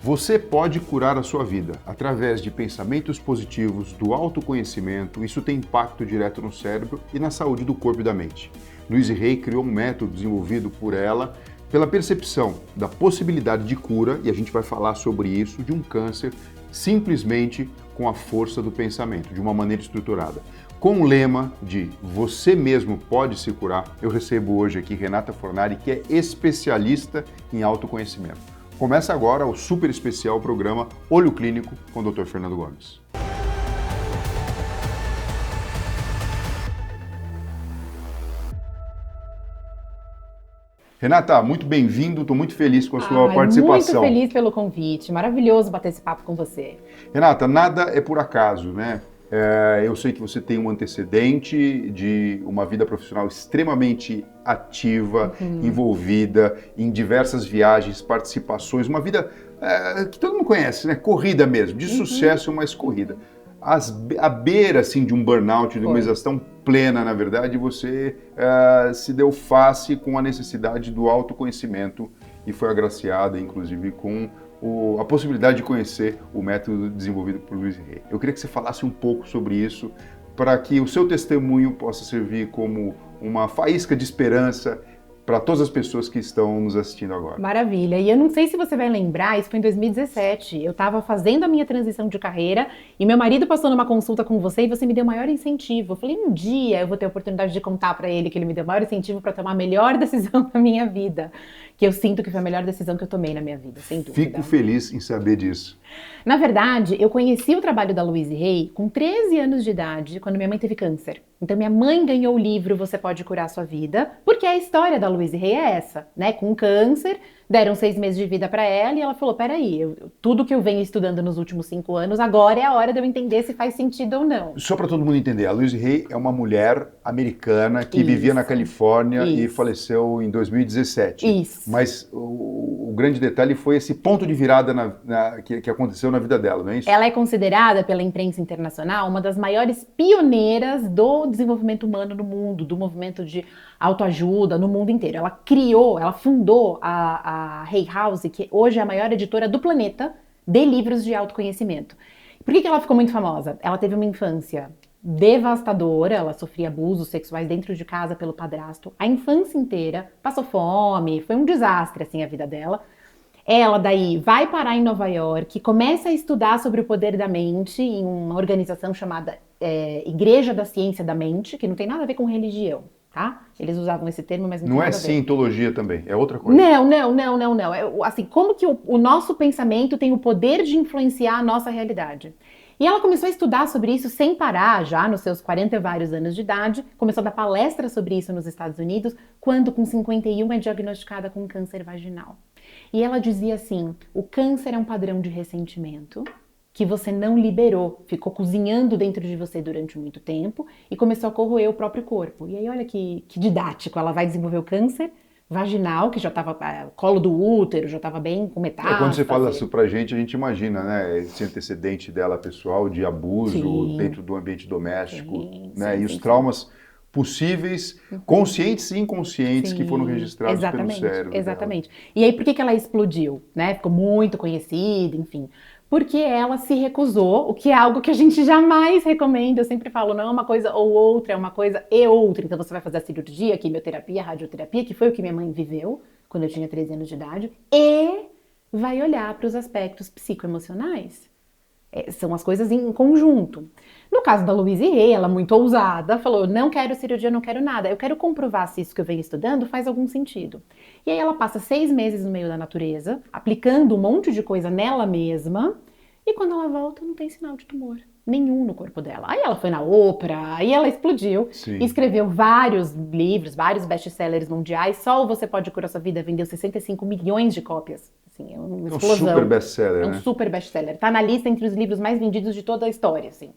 Você pode curar a sua vida através de pensamentos positivos, do autoconhecimento. Isso tem impacto direto no cérebro e na saúde do corpo e da mente. Louise Hay criou um método desenvolvido por ela pela percepção da possibilidade de cura, e a gente vai falar sobre isso, de um câncer simplesmente com a força do pensamento, de uma maneira estruturada. Com o lema de você mesmo pode se curar, eu recebo hoje aqui Renata Fornari, que é especialista em autoconhecimento. Começa agora o super especial programa Olho Clínico com o Dr. Fernando Gomes. Renata, muito bem-vindo, estou muito feliz com a sua participação. Muito feliz pelo convite, maravilhoso bater esse papo com você. Renata, nada é por acaso, né? Eu sei que você tem um antecedente de uma vida profissional extremamente ativa, envolvida em diversas viagens, participações, uma vida que todo mundo conhece, né? Corrida mesmo, de sucesso, mas corrida. À beira assim, de um burnout, de uma exaustão plena, na verdade, você se deu face com a necessidade do autoconhecimento e foi agraciada, inclusive, com a possibilidade de conhecer o método desenvolvido por Louise Hay. Eu queria que você falasse um pouco sobre isso, para que o seu testemunho possa servir como uma faísca de esperança para todas as pessoas que estão nos assistindo agora. Maravilha. E eu não sei se você vai lembrar, isso foi em 2017. Eu estava fazendo a minha transição de carreira e meu marido passou numa consulta com você e você me deu o maior incentivo. Eu falei, um dia eu vou ter a oportunidade de contar para ele que ele me deu o maior incentivo para tomar a melhor decisão da minha vida. Que eu sinto que foi a melhor decisão que eu tomei na minha vida, sem dúvida. Fico feliz em saber disso. Na verdade, eu conheci o trabalho da Louise Hay com 13 anos de idade, quando minha mãe teve câncer. Então minha mãe ganhou o livro Você Pode Curar a Sua Vida, porque a história da Louise Hay é essa, né? Com câncer, deram 6 meses de vida para ela e ela falou, peraí, tudo que eu venho estudando nos últimos 5 anos, agora é a hora de eu entender se faz sentido ou não. Só para todo mundo entender, a Louise Hay é uma mulher americana que vivia na Califórnia e faleceu em 2017. Isso. Mas o grande detalhe foi esse ponto de virada que aconteceu na vida dela, não é isso? Ela é considerada pela imprensa internacional uma das maiores pioneiras do desenvolvimento humano no mundo, do movimento de autoajuda no mundo inteiro. Ela fundou a Hay House, que hoje é a maior editora do planeta de livros de autoconhecimento. Por que ela ficou muito famosa? Ela teve uma infância devastadora, ela sofria abusos sexuais dentro de casa pelo padrasto, a infância inteira, passou fome, foi um desastre assim a vida dela. Ela daí vai parar em Nova York, começa a estudar sobre o poder da mente em uma organização chamada Igreja da Ciência da Mente, que não tem nada a ver com religião, tá? Eles usavam esse termo, mas não tem nada a ver. Cientologia também, é outra coisa. Não. Assim, como que o nosso pensamento tem o poder de influenciar a nossa realidade? E ela começou a estudar sobre isso sem parar, já nos seus 40 e vários anos de idade, começou a dar palestras sobre isso nos Estados Unidos, quando com 51 é diagnosticada com câncer vaginal. E ela dizia assim, o câncer é um padrão de ressentimento que você não liberou, ficou cozinhando dentro de você durante muito tempo e começou a corroer o próprio corpo. E aí olha que didático, ela vai desenvolver o câncer vaginal, que já estava colo do útero, já estava bem com metástase. Quando você fala isso pra gente, a gente imagina, né, esse antecedente dela pessoal de abuso dentro do ambiente doméstico, né, e os traumas possíveis, conscientes e inconscientes, que foram registrados pelo cérebro. Exatamente. Dela. E aí por que ela explodiu, né? Ficou muito conhecida, enfim. Porque ela se recusou, o que é algo que a gente jamais recomenda. Eu sempre falo, não é uma coisa ou outra, é uma coisa e outra. Então você vai fazer a cirurgia, a quimioterapia, a radioterapia, que foi o que minha mãe viveu quando eu tinha 13 anos de idade, e vai olhar para os aspectos psicoemocionais. São as coisas em conjunto. No caso da Louise Hay, ela muito ousada, falou, não quero cirurgia, não quero nada. Eu quero comprovar se isso que eu venho estudando faz algum sentido. E aí ela passa 6 meses no meio da natureza, aplicando um monte de coisa nela mesma, e quando ela volta não tem sinal de tumor nenhum no corpo dela. Aí ela foi na Oprah, aí ela explodiu, escreveu vários livros, vários best-sellers mundiais, só o Você Pode Curar Sua Vida vendeu 65 milhões de cópias. Assim, é uma explosão. Um super best-seller, né? Um super best-seller. Tá na lista entre os livros mais vendidos de toda a história, assim.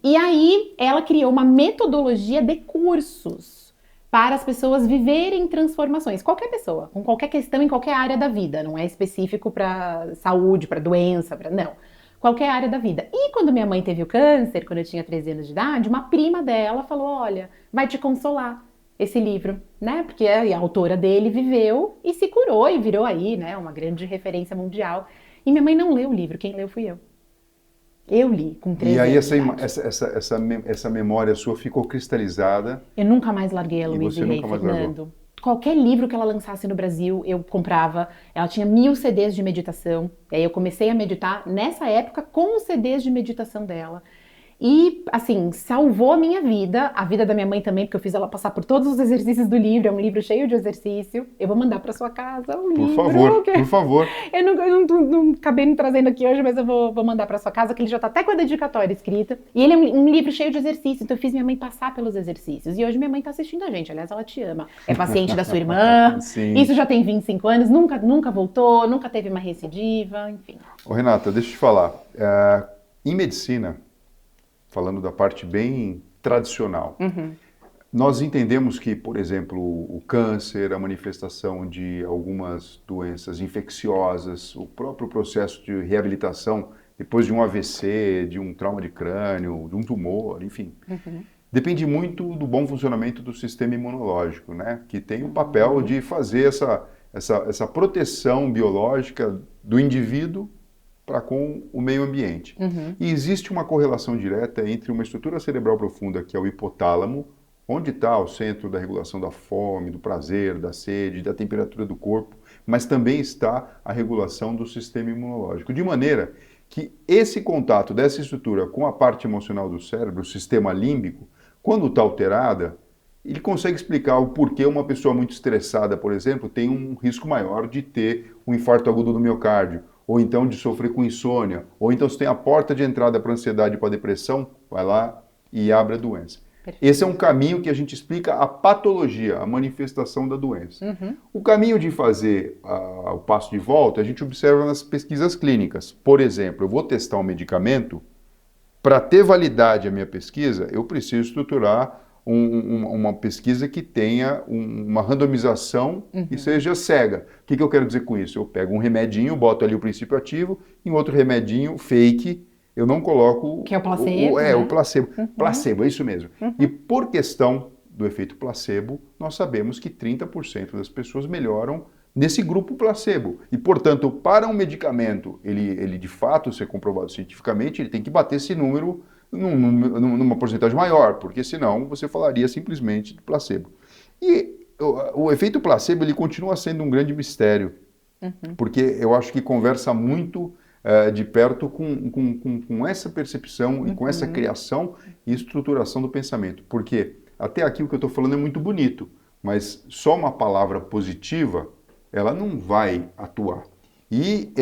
E aí ela criou uma metodologia de cursos para as pessoas viverem transformações. Qualquer pessoa, com qualquer questão em qualquer área da vida. Não é específico para saúde, para doença, não. Qualquer área da vida. E quando minha mãe teve o câncer, quando eu tinha 13 anos de idade, uma prima dela falou, olha, vai te consolar. esse livro, né? Porque a autora dele viveu e se curou e virou aí, né, uma grande referência mundial. E minha mãe não leu o livro, quem leu fui eu. Eu li com E 13 aí anos de idade. essa memória sua ficou cristalizada Eu nunca mais larguei a e Louise você Hay, nunca mais largou. Fernando. Qualquer livro que ela lançasse no Brasil, eu comprava. Ela tinha 1000 CDs de meditação. E aí eu comecei a meditar nessa época com os CDs de meditação dela. E, assim, salvou a minha vida, a vida da minha mãe também, porque eu fiz ela passar por todos os exercícios do livro. É um livro cheio de exercício. Eu vou mandar para sua casa o Por livro. favor, por favor. Eu não acabei me trazendo aqui hoje, mas eu vou mandar para sua casa, que ele já tá até com a dedicatória escrita. E ele é um livro cheio de exercícios, então eu fiz minha mãe passar pelos exercícios. E hoje minha mãe tá assistindo a gente, aliás, ela te ama. É paciente da sua irmã, Sim. isso já tem 25 anos, nunca voltou, nunca teve uma recidiva, enfim. Ô, Renata, deixa eu te falar. Em medicina, falando da parte bem tradicional, nós entendemos que, por exemplo, o câncer, a manifestação de algumas doenças infecciosas, o próprio processo de reabilitação depois de um AVC, de um trauma de crânio, de um tumor, enfim, depende muito do bom funcionamento do sistema imunológico, né? Que tem o papel de fazer essa proteção biológica do indivíduo para com o meio ambiente. E existe uma correlação direta entre uma estrutura cerebral profunda, que é o hipotálamo, onde está o centro da regulação da fome, do prazer, da sede, da temperatura do corpo, mas também está a regulação do sistema imunológico. De maneira que esse contato dessa estrutura com a parte emocional do cérebro, o sistema límbico, quando está alterada, ele consegue explicar o porquê uma pessoa muito estressada, por exemplo, tem um risco maior de ter um infarto agudo do miocárdio, ou então de sofrer com insônia, ou então se tem a porta de entrada para ansiedade e para depressão, vai lá e abre a doença. Perfeito. Esse é um caminho que a gente explica a patologia, a manifestação da doença. O caminho de fazer o passo de volta, a gente observa nas pesquisas clínicas. Por exemplo, eu vou testar um medicamento, para ter validade a minha pesquisa, eu preciso estruturar uma pesquisa que tenha uma randomização e seja cega. O que eu quero dizer com isso? Eu pego um remedinho, boto ali o princípio ativo, em outro remedinho fake, eu não coloco... Que é o placebo, né? O placebo. Placebo, é isso mesmo. E por questão do efeito placebo, nós sabemos que 30% das pessoas melhoram nesse grupo placebo. E, portanto, para um medicamento, ele de fato ser comprovado cientificamente, ele tem que bater esse número numa porcentagem maior, porque senão você falaria simplesmente de placebo. E o efeito placebo ele continua sendo um grande mistério, porque eu acho que conversa muito de perto com essa percepção e com essa criação e estruturação do pensamento. Porque até aqui o que eu estou falando é muito bonito, mas só uma palavra positiva, ela não vai atuar. E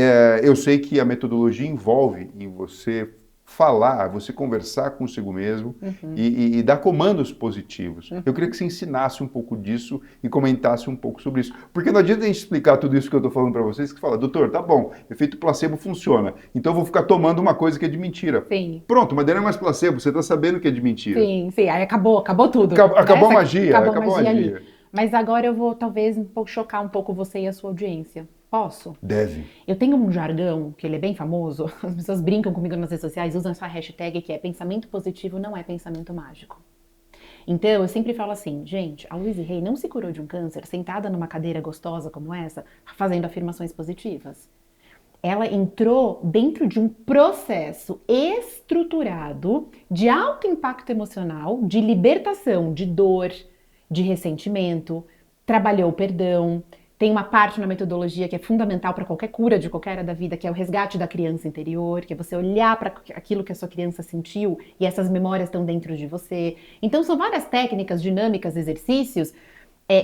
eu sei que a metodologia envolve em você falar, você conversar consigo mesmo e dar comandos positivos. Eu queria que você ensinasse um pouco disso e comentasse um pouco sobre isso. Porque não adianta a gente explicar tudo isso que eu estou falando para vocês, que fala, doutor, tá bom, efeito placebo funciona, então eu vou ficar tomando uma coisa que é de mentira. Sim. Pronto, mas daí não é mais placebo, você está sabendo que é de mentira. Sim, aí acabou tudo. Acabou a magia, acabou a magia. Ali. Mas agora eu vou talvez chocar um pouco você e a sua audiência. Posso? Deve. Eu tenho um jargão, que ele é bem famoso, as pessoas brincam comigo nas redes sociais, usam essa hashtag que é pensamento positivo não é pensamento mágico. Então, eu sempre falo assim, gente, a Louise Hay não se curou de um câncer sentada numa cadeira gostosa como essa, fazendo afirmações positivas. Ela entrou dentro de um processo estruturado de alto impacto emocional, de libertação de dor, de ressentimento, trabalhou o perdão. Tem uma parte na metodologia que é fundamental para qualquer cura de qualquer área da vida, que é o resgate da criança interior, que é você olhar para aquilo que a sua criança sentiu e essas memórias estão dentro de você. Então são várias técnicas, dinâmicas, exercícios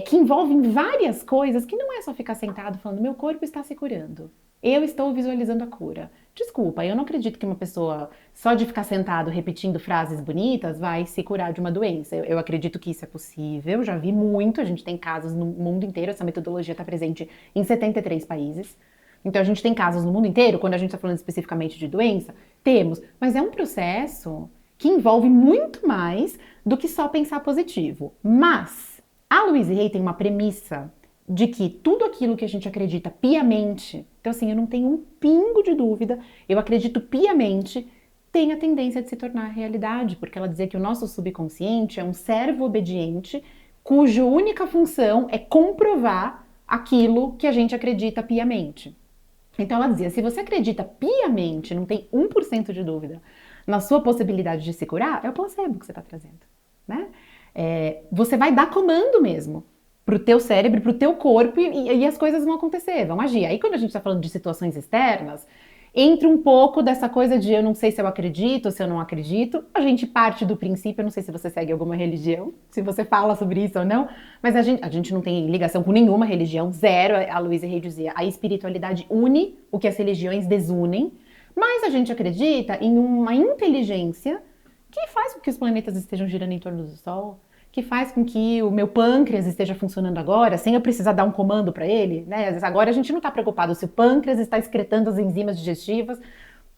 que envolvem várias coisas que não é só ficar sentado falando meu corpo está se curando. Eu estou visualizando a cura. Desculpa, eu não acredito que uma pessoa só de ficar sentado repetindo frases bonitas vai se curar de uma doença. Eu acredito que isso é possível, já vi muito, a gente tem casos no mundo inteiro, essa metodologia está presente em 73 países. Então a gente tem casos no mundo inteiro, quando a gente está falando especificamente de doença, temos, mas é um processo que envolve muito mais do que só pensar positivo. Mas a Louise Hay tem uma premissa de que tudo aquilo que a gente acredita piamente, então assim, eu não tenho um pingo de dúvida, eu acredito piamente, tem a tendência de se tornar realidade, porque ela dizia que o nosso subconsciente é um servo obediente cuja única função é comprovar aquilo que a gente acredita piamente. Então ela dizia, se você acredita piamente, não tem 1% de dúvida, na sua possibilidade de se curar, é o placebo que você está trazendo, né? Você vai dar comando mesmo pro teu cérebro, pro teu corpo e as coisas vão acontecer, vão agir. Aí quando a gente está falando de situações externas, entra um pouco dessa coisa de eu não sei se eu acredito ou se eu não acredito. A gente parte do princípio, eu não sei se você segue alguma religião, se você fala sobre isso ou não, mas a gente não tem ligação com nenhuma religião, zero. A Louise Hay dizia, a espiritualidade une o que as religiões desunem, mas a gente acredita em uma inteligência que faz com que os planetas estejam girando em torno do Sol, que faz com que o meu pâncreas esteja funcionando agora, sem eu precisar dar um comando para ele, né? Agora a gente não está preocupado se o pâncreas está excretando as enzimas digestivas.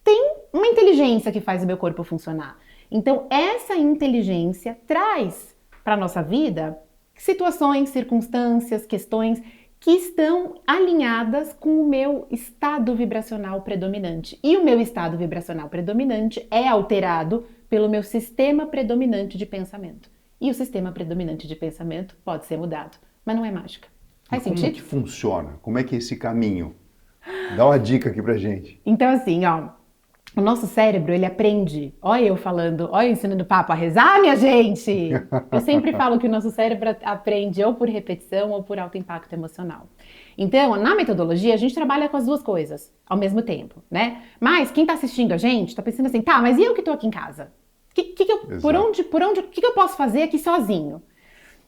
Tem uma inteligência que faz o meu corpo funcionar. Então, essa inteligência traz para a nossa vida situações, circunstâncias, questões que estão alinhadas com o meu estado vibracional predominante. E o meu estado vibracional predominante é alterado pelo meu sistema predominante de pensamento. E o sistema predominante de pensamento pode ser mudado, mas não é mágica. Faz sentido? Como que funciona? Como é que é esse caminho? Dá uma dica aqui pra gente. Então assim, ó, o nosso cérebro, ele aprende, olha eu falando, olha eu ensinando papo a rezar, minha gente! Eu sempre falo que o nosso cérebro aprende ou por repetição ou por alto impacto emocional. Então, na metodologia, a gente trabalha com as duas coisas ao mesmo tempo, né? Mas quem tá assistindo a gente tá pensando assim, tá, mas e eu que tô aqui em casa? O que eu posso fazer aqui sozinho?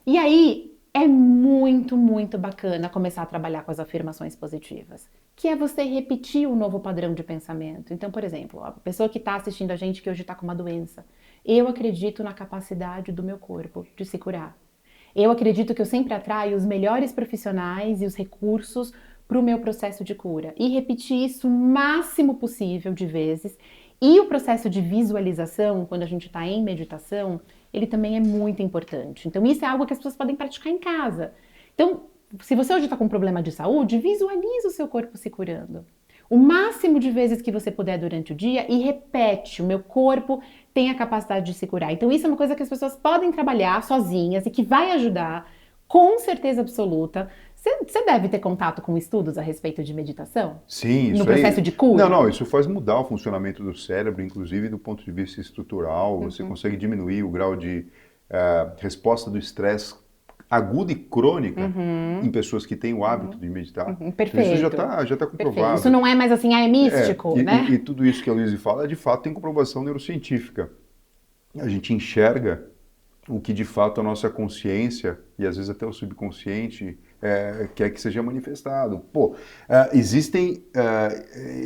E aí, é muito, muito bacana começar a trabalhar com as afirmações positivas, que é você repetir o novo padrão de pensamento. Então, por exemplo, a pessoa que está assistindo a gente que hoje está com uma doença, eu acredito na capacidade do meu corpo de se curar. Eu acredito que eu sempre atraio os melhores profissionais e os recursos para o meu processo de cura. E repetir isso o máximo possível de vezes. E o processo de visualização, quando a gente está em meditação, ele também é muito importante. Então isso é algo que as pessoas podem praticar em casa. Então, se você hoje está com um problema de saúde, visualize o seu corpo se curando. O máximo de vezes que você puder durante o dia e repete, o meu corpo tem a capacidade de se curar. Então isso é uma coisa que as pessoas podem trabalhar sozinhas e que vai ajudar, com certeza absoluta. Você deve ter contato com estudos a respeito de meditação? Sim, isso no processo de cura? Não, isso faz mudar o funcionamento do cérebro, inclusive do ponto de vista estrutural. Você consegue diminuir o grau de resposta do estresse aguda e crônica em pessoas que têm o hábito de meditar. Perfeito. Isso já tá comprovado. Perfeito. Isso não é mais assim, é místico, né? E tudo isso que a Louise fala, de fato, tem comprovação neurocientífica. A gente enxerga o que de fato a nossa consciência e às vezes até o subconsciente quer que seja manifestado. Existem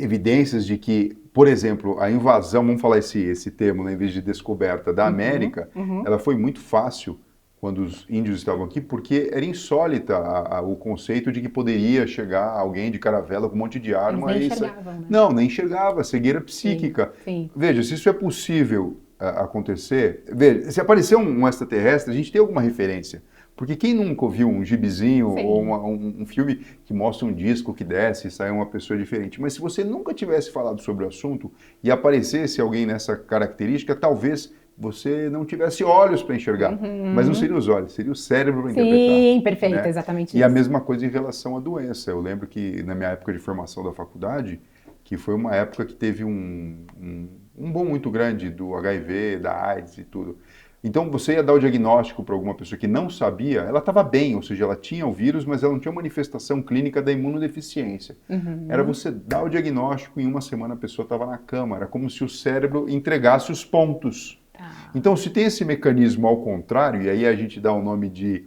evidências de que, por exemplo, a invasão, vamos falar esse termo, né, em vez de descoberta da América, ela foi muito fácil quando os índios estavam aqui, porque era insólita o conceito de que poderia chegar alguém de caravela com um monte de arma. Eles nem enxergavam, né? Não, nem enxergava, cegueira psíquica. Sim. Veja, se isso é possível acontecer, veja, se aparecer um extraterrestre, a gente tem alguma referência. Porque quem nunca ouviu um gibizinho ou um filme que mostra um disco que desce e sai uma pessoa diferente? Mas se você nunca tivesse falado sobre o assunto e aparecesse alguém nessa característica, talvez você não tivesse olhos para enxergar. Mas não seria os olhos, seria o cérebro para interpretar. Sim, perfeito, né? Exatamente isso. E a mesma coisa em relação à doença. Eu lembro que na minha época de formação da faculdade, que foi uma época que teve um boom muito grande do HIV, da AIDS e tudo. Então, você ia dar o diagnóstico para alguma pessoa que não sabia, ela estava bem, ou seja, ela tinha o vírus, mas ela não tinha manifestação clínica da imunodeficiência. Era você dar o diagnóstico e em uma semana a pessoa estava na cama. Era como se o cérebro entregasse os pontos. Então, se tem esse mecanismo ao contrário, e aí a gente dá o nome de...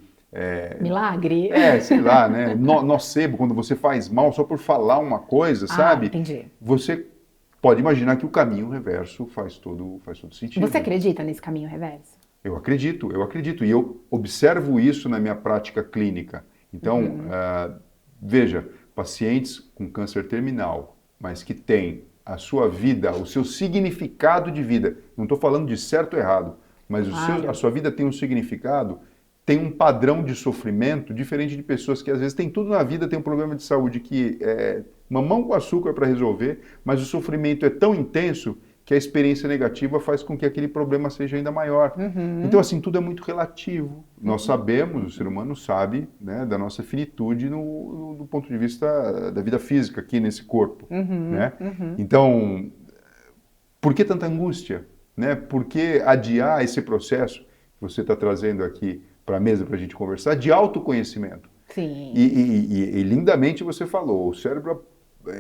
milagre? Sei lá, né? Nocebo, quando você faz mal só por falar uma coisa, sabe? Entendi. Você pode imaginar que o caminho reverso faz todo sentido. Você acredita nesse caminho reverso? Eu acredito. E eu observo isso na minha prática clínica. Então, veja, pacientes com câncer terminal, mas que têm a sua vida, o seu significado de vida, não estou falando de certo ou errado, mas a sua vida tem um significado, tem um padrão de sofrimento diferente de pessoas que às vezes têm tudo na vida, tem um problema de saúde que é mamão com açúcar para resolver, mas o sofrimento é tão intenso que a experiência negativa faz com que aquele problema seja ainda maior. Então, assim, tudo é muito relativo. Nós sabemos, o ser humano sabe, né, da nossa finitude do ponto de vista da vida física aqui nesse corpo, né? Então, por que tanta angústia? Né? Por que adiar esse processo que você está trazendo aqui para a mesa para a gente conversar, de autoconhecimento? Sim. E lindamente você falou, o cérebro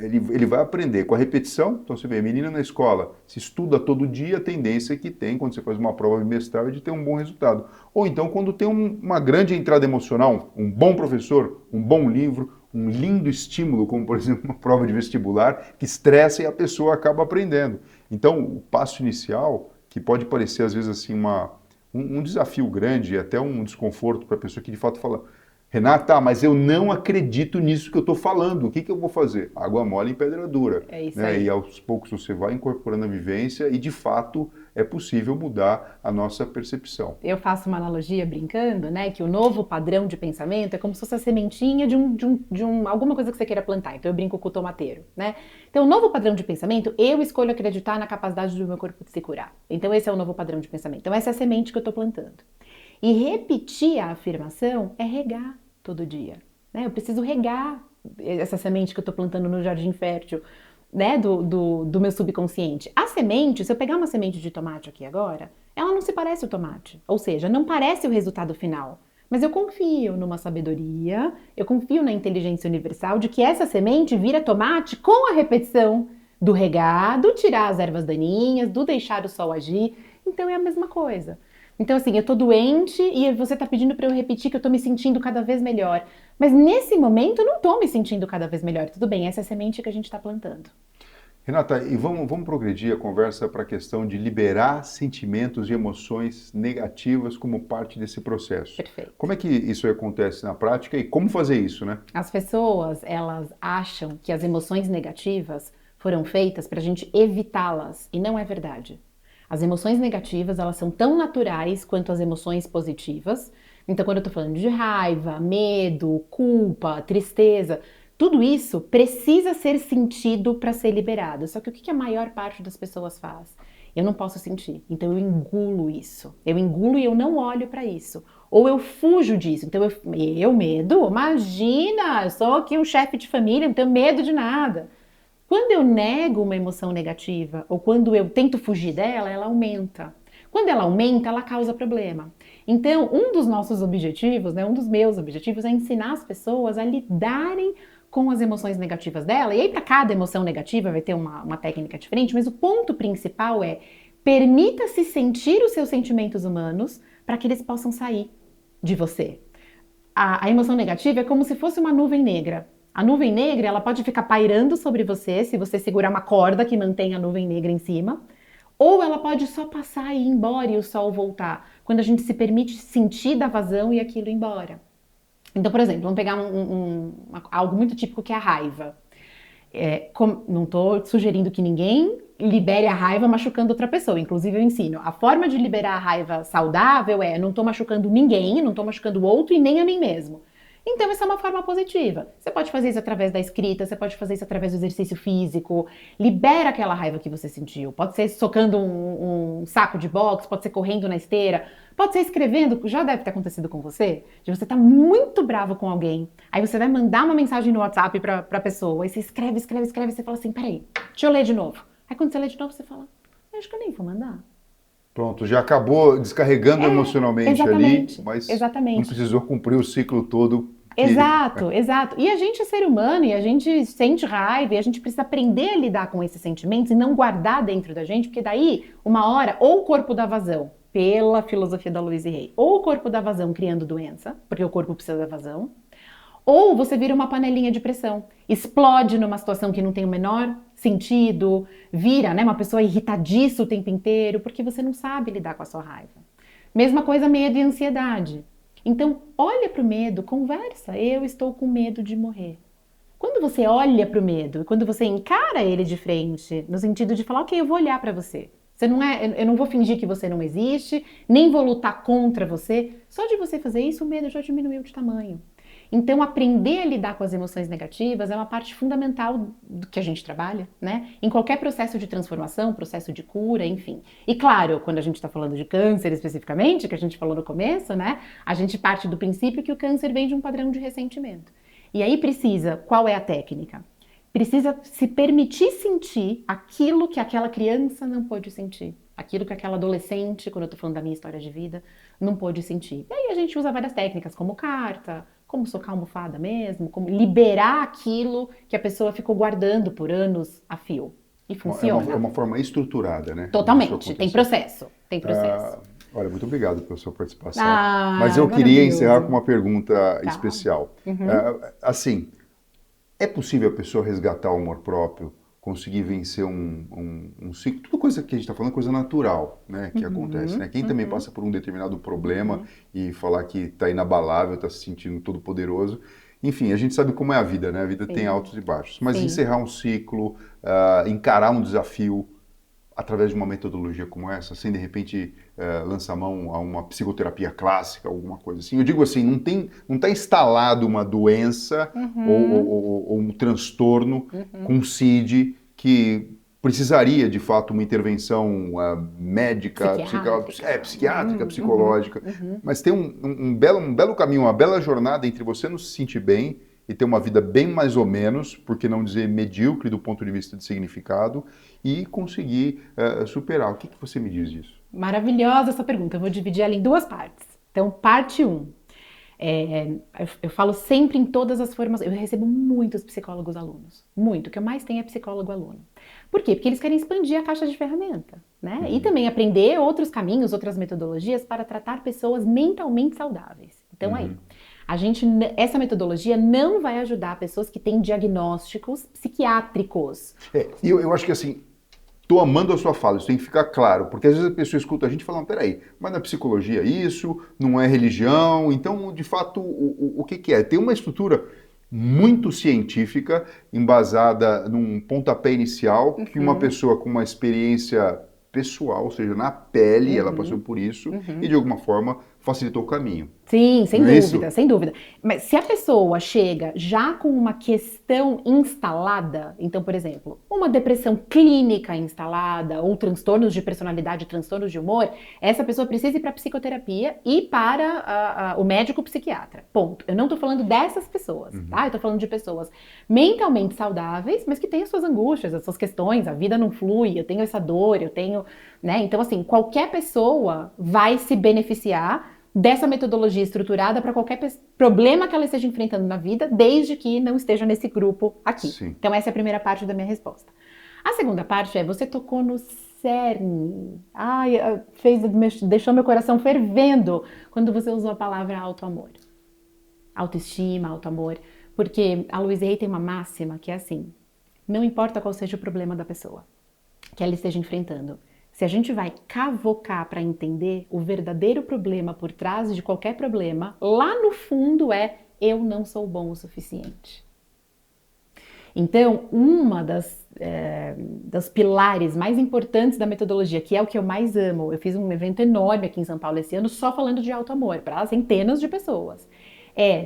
ele vai aprender com a repetição. Então você vê, a menina na escola se estuda todo dia, a tendência que tem quando você faz uma prova bimestral é de ter um bom resultado. Ou então quando tem uma grande entrada emocional, um bom professor, um bom livro, um lindo estímulo, como por exemplo uma prova de vestibular, que estressa e a pessoa acaba aprendendo. Então o passo inicial, que pode parecer às vezes assim um desafio grande e até um desconforto para a pessoa que de fato fala: Renata, mas eu não acredito nisso que eu estou falando, o que eu vou fazer? Água mole em pedra dura. É isso né? aí. E aos poucos você vai incorporando a vivência e de fato é possível mudar a nossa percepção. Eu faço uma analogia brincando, né, que o novo padrão de pensamento é como se fosse a sementinha de alguma coisa que você queira plantar. Então eu brinco com o tomateiro, né? Então o novo padrão de pensamento, eu escolho acreditar na capacidade do meu corpo de se curar. Então esse é o novo padrão de pensamento. Então essa é a semente que eu estou plantando. E repetir a afirmação é regar todo dia, né? Eu preciso regar essa semente que eu estou plantando no jardim fértil, né, do meu subconsciente. A semente, se eu pegar uma semente de tomate aqui agora, ela não se parece o tomate, ou seja, não parece o resultado final. Mas eu confio numa sabedoria, eu confio na inteligência universal de que essa semente vira tomate com a repetição do regar, do tirar as ervas daninhas, do deixar o sol agir. Então é a mesma coisa. Então, assim, eu tô doente e você tá pedindo para eu repetir que eu tô me sentindo cada vez melhor. Mas nesse momento eu não tô me sentindo cada vez melhor. Tudo bem, essa é a semente que a gente tá plantando. Renata, e vamos progredir a conversa para a questão de liberar sentimentos e emoções negativas como parte desse processo. Perfeito. Como é que isso acontece na prática e como fazer isso, né? As pessoas, elas acham que as emoções negativas foram feitas para a gente evitá-las, e não é verdade. As emoções negativas, elas são tão naturais quanto as emoções positivas. Então, quando eu tô falando de raiva, medo, culpa, tristeza, tudo isso precisa ser sentido para ser liberado. Só que o que a maior parte das pessoas faz? Eu não posso sentir, então eu engulo isso. Eu engulo e eu não olho para isso. Ou eu fujo disso. Então, eu medo? Imagina, eu sou aqui um chefe de família, não tenho medo de nada. Quando eu nego uma emoção negativa ou quando eu tento fugir dela, ela aumenta. Quando ela aumenta, ela causa problema. Então, um dos nossos objetivos, né, um dos meus objetivos é ensinar as pessoas a lidarem com as emoções negativas dela. E aí, para cada emoção negativa, vai ter uma técnica diferente, mas o ponto principal é: permita-se sentir os seus sentimentos humanos para que eles possam sair de você. A emoção negativa é como se fosse uma nuvem negra. A nuvem negra, ela pode ficar pairando sobre você se você segurar uma corda que mantém a nuvem negra em cima, ou ela pode só passar e ir embora e o sol voltar, quando a gente se permite sentir da vazão e aquilo ir embora. Então, por exemplo, vamos pegar algo muito típico que é a raiva. Não estou sugerindo que ninguém libere a raiva machucando outra pessoa, inclusive eu ensino. A forma de liberar a raiva saudável é: não estou machucando ninguém, não estou machucando o outro e nem a mim mesmo. Então, essa é uma forma positiva. Você pode fazer isso através da escrita, você pode fazer isso através do exercício físico. Libera aquela raiva que você sentiu. Pode ser socando um saco de boxe, pode ser correndo na esteira, pode ser escrevendo. Já deve ter acontecido com você, de você estar muito bravo com alguém. Aí você vai mandar uma mensagem no WhatsApp pra pessoa, aí você escreve, e você fala assim: peraí, deixa eu ler de novo. Aí quando você lê de novo, você fala: eu acho que eu nem vou mandar. Pronto, já acabou descarregando emocionalmente ali, mas não precisou cumprir o ciclo todo. Exato. E a gente é ser humano e a gente sente raiva e a gente precisa aprender a lidar com esses sentimentos e não guardar dentro da gente, porque daí, uma hora, ou o corpo dá vazão, pela filosofia da Louise Hay, ou o corpo dá vazão criando doença, porque o corpo precisa da vazão, ou você vira uma panelinha de pressão, explode numa situação que não tem o menor sentido, vira, né, uma pessoa irritadiça o tempo inteiro, porque você não sabe lidar com a sua raiva. Mesma coisa, medo e ansiedade. Então, olha para o medo, conversa: eu estou com medo de morrer. Quando você olha para o medo, quando você encara ele de frente, no sentido de falar: ok, eu vou olhar para você. Eu não vou fingir que você não existe, nem vou lutar contra você. Só de você fazer isso, o medo já diminuiu de tamanho. Então, aprender a lidar com as emoções negativas é uma parte fundamental do que a gente trabalha, né? Em qualquer processo de transformação, processo de cura, enfim. E claro, quando a gente está falando de câncer especificamente, que a gente falou no começo, né? A gente parte do princípio que o câncer vem de um padrão de ressentimento. E aí precisa, qual é a técnica? Precisa se permitir sentir aquilo que aquela criança não pôde sentir. Aquilo que aquela adolescente, quando eu tô falando da minha história de vida, não pôde sentir. E aí a gente usa várias técnicas, como carta, como socar a almofada mesmo, como liberar aquilo que a pessoa ficou guardando por anos a fio. E funciona. É uma forma estruturada, né? Totalmente, tem processo. Olha, muito obrigado pela sua participação. Mas eu queria encerrar com uma pergunta especial. Uhum. Assim, é possível a pessoa resgatar o amor próprio, conseguir vencer um ciclo? Tudo coisa que a gente está falando é coisa natural, né? Que acontece, né? Quem também passa por um determinado problema e falar que está inabalável, está se sentindo todo poderoso. Enfim, a gente sabe como é a vida, né? A vida tem altos e baixos. Mas encerrar um ciclo, encarar um desafio através de uma metodologia como essa, sem de repente lançar mão a uma psicoterapia clássica, alguma coisa assim. Eu digo assim, não está instalado uma doença ou um transtorno com CID que precisaria, de fato, uma intervenção médica, psiquiátrica, psicológica. Mas tem um belo caminho, uma bela jornada entre você não se sentir bem e ter uma vida bem mais ou menos, por que não dizer medíocre do ponto de vista de significado, e conseguir superar. O que você me diz disso? Maravilhosa essa pergunta. Eu vou dividir ela em duas partes. Então, parte 1. Eu falo sempre em todas as formas, eu recebo muitos psicólogos alunos, muito, o que eu mais tenho é psicólogo aluno. Por quê? Porque eles querem expandir a caixa de ferramenta, né? E também aprender outros caminhos, outras metodologias para tratar pessoas mentalmente saudáveis. Então essa metodologia não vai ajudar pessoas que têm diagnósticos psiquiátricos. Eu acho que assim, tô amando a sua fala, isso tem que ficar claro, porque às vezes a pessoa escuta a gente falando, peraí, mas na psicologia isso, não é religião, então de fato o que é? Tem uma estrutura muito científica, embasada num pontapé inicial, que uma pessoa com uma experiência pessoal, ou seja, na pele, ela passou por isso, e de alguma forma facilitou o caminho. Sim, sem dúvida, sem dúvida. Mas se a pessoa chega já com uma questão instalada, então, por exemplo, uma depressão clínica instalada, ou transtornos de personalidade, transtornos de humor, essa pessoa precisa ir para a psicoterapia e para o médico psiquiatra. Ponto. Eu não estou falando dessas pessoas, tá? Eu estou falando de pessoas mentalmente saudáveis, mas que têm as suas angústias, as suas questões, a vida não flui, eu tenho essa dor, eu tenho, né? Então, assim, qualquer pessoa vai se beneficiar dessa metodologia estruturada para qualquer problema que ela esteja enfrentando na vida, desde que não esteja nesse grupo aqui. Sim. Então essa é a primeira parte da minha resposta. A segunda parte você tocou no cerne. Deixou meu coração fervendo quando você usou a palavra autoamor. Autoestima, autoamor. Porque a Louise Hay tem uma máxima que é assim, não importa qual seja o problema da pessoa que ela esteja enfrentando, se a gente vai cavocar para entender o verdadeiro problema por trás de qualquer problema, lá no fundo eu não sou bom o suficiente. Então, uma das pilares mais importantes da metodologia, que é o que eu mais amo, eu fiz um evento enorme aqui em São Paulo esse ano só falando de autoamor, para centenas de pessoas,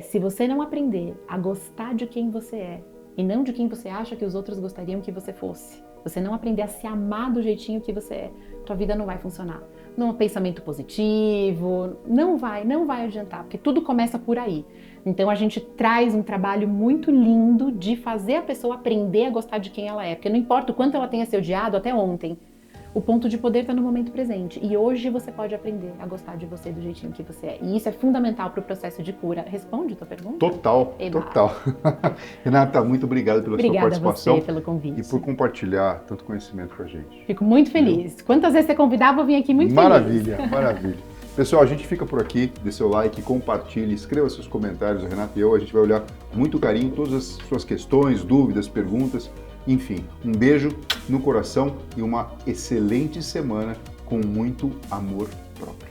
se você não aprender a gostar de quem você é, e não de quem você acha que os outros gostariam que você fosse, você não aprender a se amar do jeitinho que você é, tua vida não vai funcionar. Não é pensamento positivo, não vai adiantar, porque tudo começa por aí. Então a gente traz um trabalho muito lindo de fazer a pessoa aprender a gostar de quem ela é, porque não importa o quanto ela tenha se odiado até ontem, o ponto de poder está no momento presente. E hoje você pode aprender a gostar de você do jeitinho que você é. E isso é fundamental para o processo de cura. Responde a tua pergunta? Total. Renata, muito obrigado pela sua participação. Obrigada a você pelo convite. E por compartilhar tanto conhecimento com a gente. Fico muito feliz. Quantas vezes você convidar, vou vir aqui muito feliz. Maravilha. Pessoal, a gente fica por aqui. Dê seu like, compartilhe, escreva seus comentários. A Renata e eu, a gente vai olhar com muito carinho todas as suas questões, dúvidas, perguntas. Enfim, um beijo no coração e uma excelente semana com muito amor próprio.